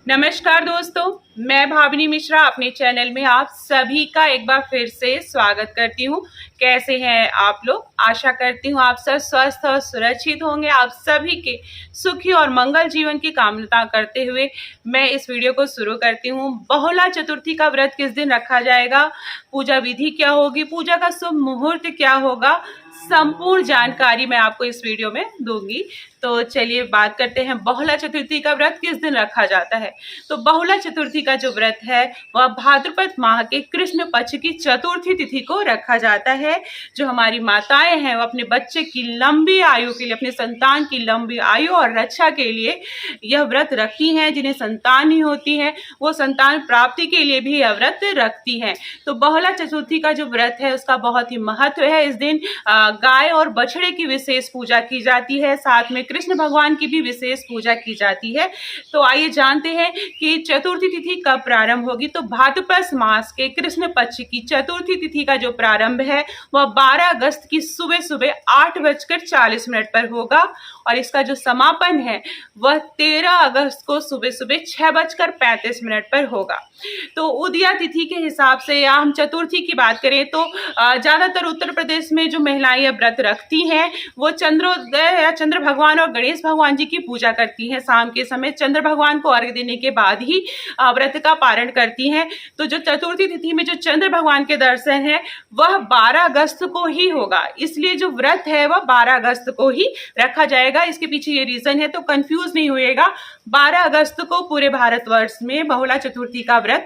नमस्कार दोस्तों, मैं भावनी मिश्रा अपने चैनल में आप सभी का एक बार फिर से स्वागत करती हूँ। कैसे हैं आप लोग? आशा करती हूँ आप सब स्वस्थ और सुरक्षित होंगे। आप सभी के सुखी और मंगल जीवन की कामना करते हुए मैं इस वीडियो को शुरू करती हूँ। बहुला चतुर्थी का व्रत किस दिन रखा जाएगा, पूजा विधि क्या होगी, पूजा का शुभ मुहूर्त क्या होगा, संपूर्ण जानकारी मैं आपको इस वीडियो में दूंगी। तो चलिए बात करते हैं बहुला चतुर्थी का व्रत किस दिन रखा जाता है। तो बहुला चतुर्थी का जो व्रत है वह भाद्रपद माह के कृष्ण पक्ष की चतुर्थी तिथि को रखा जाता है। जो हमारी माताएं हैं वो अपने बच्चे की लंबी आयु के लिए, अपने संतान की लंबी आयु और रक्षा के लिए यह व्रत रखती हैं। जिन्हें संतान नहीं होती है वो संतान प्राप्ति के लिए भी यह व्रत रखती हैं। तो बहुला चतुर्थी का जो व्रत है उसका बहुत ही महत्व है। इस दिन गाय और बछड़े की विशेष पूजा की जाती है, साथ में कृष्ण भगवान की भी विशेष पूजा की जाती है। तो आइए जानते हैं कि चतुर्थी तिथि कब प्रारंभ होगी। तो भाद्रपद मास के कृष्ण पक्ष की चतुर्थी तिथि का जो प्रारंभ है वह 12 अगस्त की सुबह सुबह 8:40 पर होगा और इसका जो समापन है वह 13 अगस्त को सुबह सुबह 6:35 पर होगा। तो उदया तिथि के हिसाब से या हम चतुर्थी की बात करें तो ज्यादातर उत्तर प्रदेश में जो महिलाएं यह व्रत रखती हैं वो चंद्रोदय या चंद्र भगवान और गणेश भगवान जी की पूजा करती हैं। शाम के समय चंद्र भगवान को अर्घ्य देने के बाद ही व्रत का पारण करती हैं। तो जो चतुर्थी तिथि में जो चंद्र भगवान के दर्शन है वह 12 अगस्त को ही होगा, इसलिए जो व्रत है वह 12 अगस्त को ही रखा जाएगा। इसके पीछे ये रीजन है, तो कंफ्यूज नहीं होइएगा। 12 अगस्त को पूरे भारतवर्ष में बहुला चतुर्थी का व्रत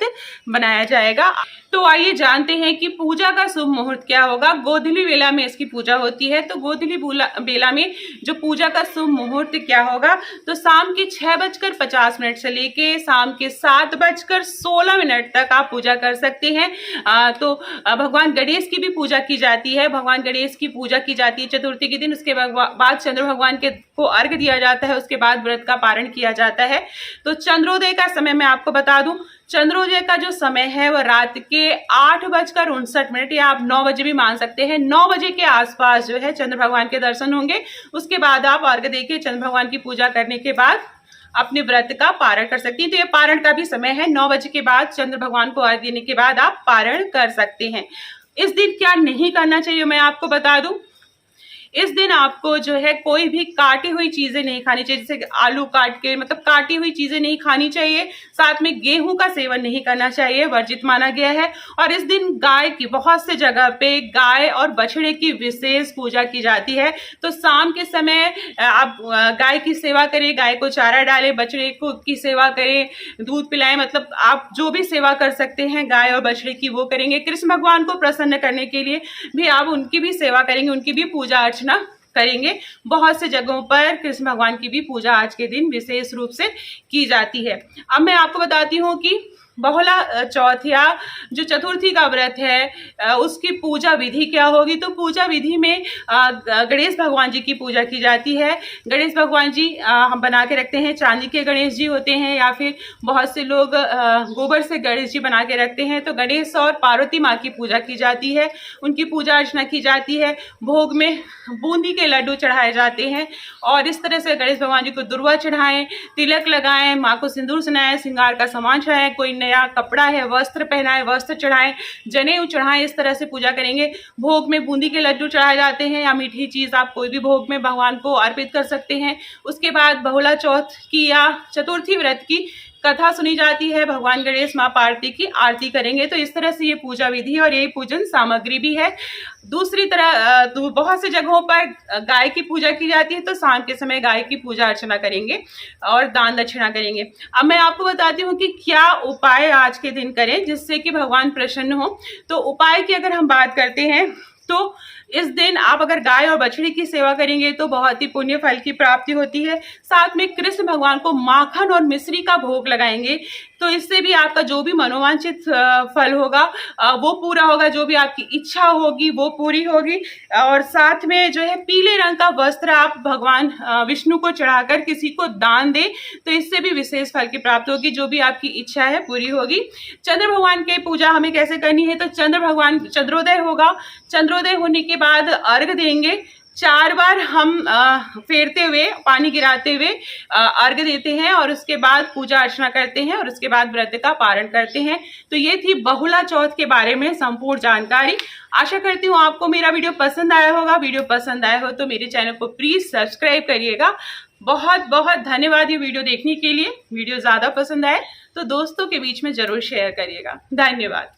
मनाया जाएगा। तो आइए जानते हैं कि पूजा का शुभ मुहूर्त क्या होगा। गोधूली बेला में इसकी पूजा होती है। तो गोधूली बेला में जो पूजा का शुभ मुहूर्त क्या होगा, तो शाम के 6:50 से लेके शाम के 7:16 तक आप पूजा कर सकते हैं। तो भगवान गणेश की भी पूजा की जाती है। भगवान गणेश की पूजा की जाती है चतुर्थी के दिन। उसके बाद चंद्र भगवान को अर्घ्य दिया जाता है, उसके बाद व्रत का पारण किया जाता है। तो चंद्रोदय का समय मैं आपको बता दूं, चंद्रोदय का जो समय है वह रात के 8:59 या आप 9 बजे भी मान सकते हैं। 9 बजे के आसपास जो है चंद्र भगवान के दर्शन होंगे। उसके बाद आप अर्घ्य देके चंद्र भगवान की पूजा करने के बाद अपने व्रत का पारण कर सकती हैं। तो ये पारण का भी समय है, 9 बजे के बाद चंद्र भगवान को अर्घ्य देने के बाद आप पारण कर सकते हैं। इस दिन क्या नहीं करना चाहिए मैं आपको बता दूं। इस दिन आपको जो है कोई भी काटी हुई चीजें नहीं खानी चाहिए, जैसे आलू काट के, मतलब काटी हुई चीजें नहीं खानी चाहिए। साथ में गेहूं का सेवन नहीं करना चाहिए, वर्जित माना गया है। और इस दिन गाय की, बहुत से जगह पे गाय और बछड़े की विशेष पूजा की जाती है। तो शाम के समय आप गाय की सेवा करें, गाय को चारा डालें, बछड़े को की सेवा करें, दूध पिलाएं, मतलब आप जो भी सेवा कर सकते हैं गाय और बछड़े की वो करेंगे। कृष्ण भगवान को प्रसन्न करने के लिए भी आप उनकी भी सेवा करेंगे, उनकी भी पूजा अर्चना करेंगे। बहुत से जगहों पर कृष्ण भगवान की भी पूजा आज के दिन विशेष रूप से की जाती है। अब मैं आपको बताती हूँ कि बहुला चौथ या जो चतुर्थी का व्रत है उसकी पूजा विधि क्या होगी। तो पूजा विधि में गणेश भगवान जी की पूजा की जाती है। गणेश भगवान जी हम बना के रखते हैं, चांदी के गणेश जी होते हैं या फिर बहुत से लोग गोबर से गणेश जी बना के रखते हैं। तो गणेश और पार्वती माँ की पूजा की जाती है, उनकी पूजा अर्चना की जाती है। भोग में बूंदी के लड्डू चढ़ाए जाते हैं और इस तरह से गणेश भगवान जी को दुर्वा चढ़ाएं, तिलक लगाएं, माँ को सिंदूर सनाएं, श्रृंगार का सामान चढ़ाएं, कोई नया कपड़ा है वस्त्र पहनाएं, वस्त्र चढ़ाएं, जनेऊ चढ़ाएं। इस तरह से पूजा करेंगे। भोग में बूंदी के लड्डू चढ़ाए जाते हैं या मीठी चीज आप कोई भी भोग में भगवान को अर्पित कर सकते हैं। उसके बाद बहुला चौथ की या चतुर्थी व्रत की कथा सुनी जाती है, भगवान गणेश माँ पार्वती की आरती करेंगे। तो इस तरह से ये पूजा विधि और यही पूजन सामग्री भी है। दूसरी तरह बहुत से जगहों पर गाय की पूजा की जाती है, तो शाम के समय गाय की पूजा अर्चना करेंगे और दान दक्षिणा करेंगे। अब मैं आपको बताती हूँ कि क्या उपाय आज के दिन करें जिससे कि भगवान प्रसन्न हो। तो उपाय की अगर हम बात करते हैं तो इस दिन आप अगर गाय और बछड़ी की सेवा करेंगे तो बहुत ही पुण्य फल की प्राप्ति होती है। साथ में कृष्ण भगवान को माखन और मिश्री का भोग लगाएंगे तो इससे भी आपका जो भी मनोवांछित फल होगा वो पूरा होगा, जो भी आपकी इच्छा होगी वो पूरी होगी। और साथ में जो है पीले रंग का वस्त्र आप भगवान विष्णु को चढ़ाकर किसी को दान दे तो इससे भी विशेष फल की प्राप्ति होगी, जो भी आपकी इच्छा है पूरी होगी। चंद्र भगवान की पूजा हमें कैसे करनी है, तो चंद्र भगवान चंद्रोदय होगा, चंद्रोदय होने के बाद अर्घ देंगे। 4 बार हम फेरते हुए, पानी गिराते हुए अर्घ्य देते हैं और उसके बाद पूजा अर्चना करते हैं और उसके बाद व्रत का पारण करते हैं। तो ये थी बहुला चौथ के बारे में संपूर्ण जानकारी। आशा करती हूँ आपको मेरा वीडियो पसंद आया होगा। वीडियो पसंद आया हो तो मेरे चैनल को प्लीज सब्सक्राइब करिएगा। बहुत बहुत धन्यवाद ये वीडियो देखने के लिए। वीडियो ज्यादा पसंद आए तो दोस्तों के बीच में जरूर शेयर करिएगा। धन्यवाद।